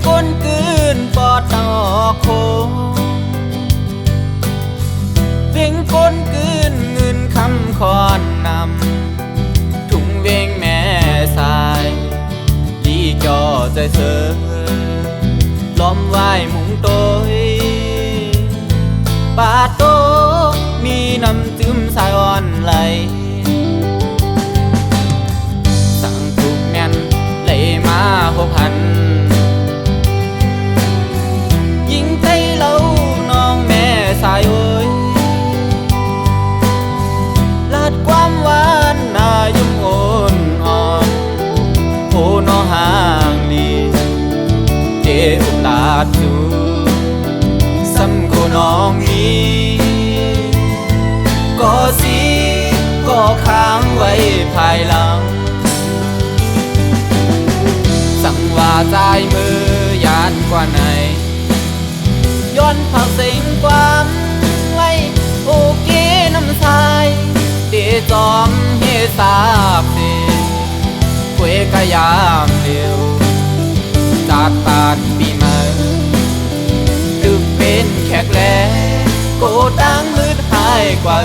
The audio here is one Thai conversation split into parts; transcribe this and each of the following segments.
ก้นกืนปอดตอกโคเวียงก้นกืนเงินคำคอนนำถุงเวียงแม่สายลีจอใจเสือล้อมไหวมุงโตยปาโตมีน้ำจืมสายอ่อนไหลสั่งถูกแม่นไหลมา6,000ยิงใจเล่าน้องแม่สายโอยลาดความหวานนายุ่มโอนอ่อนโผน้อห่างดีเจอุลาดจูซ้ำโคน้องนี้ก็สีก็ค้างไว้ภายหลังสั่งว่าใจมือยานกว่าไหนย้อนผักเสียงความไว้โอเคน้ำทรายเดจอมเฮสาบเดควยกะยามเดียวจากตาดปีมาตึกเป็นแขกแลโกดังมืดหายกว่า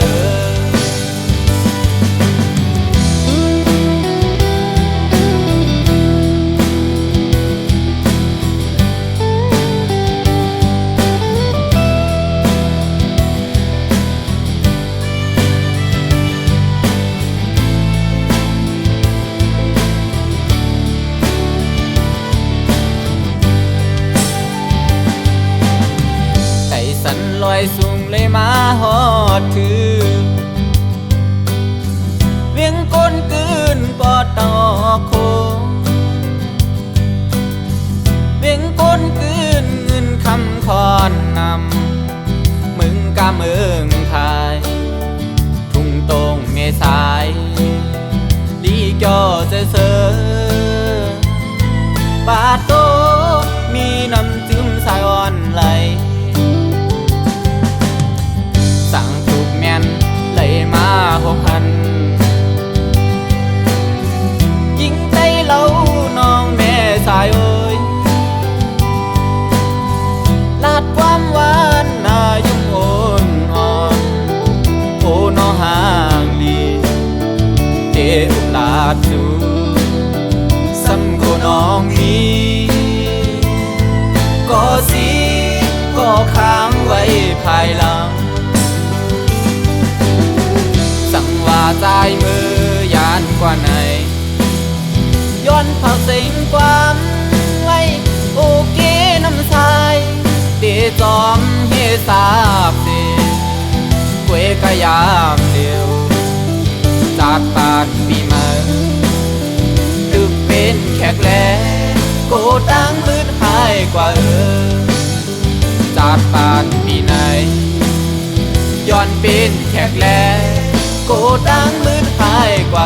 ลอยสูงเลยมาหอดถือเวียงก้นกืนปอดตอกโคเวียงก้นกืนเงินคำคอนนำมึงกะเมืองไทยทุ่งตรงเมษายลีจอเจเซอปาโตมีน้ำจืมสายอ่อนไหลสั่งถูกแม่นไหลมา6,000ยิงใจเล่าน้องแม่สายโอยลาดความหวานนายุ่มโอนอ่อนโผน้อห่างดีเจอุลาดจูซ้ำโคน้องนี้ก็สีก็ค้างไว้ภายหลังว่าใจมือยานกว่าไหนย้อนผักเสียงความไว้โอเคน้ำทรายเดจอมเฮสาบเดควยกะยามเดียวจากตาดปีมาตึกเป็นแขกแลโกดังมืดหายกว่าจากตาดปีไหนย้อนเป็นแขกแลโกดังมืดหายกว่า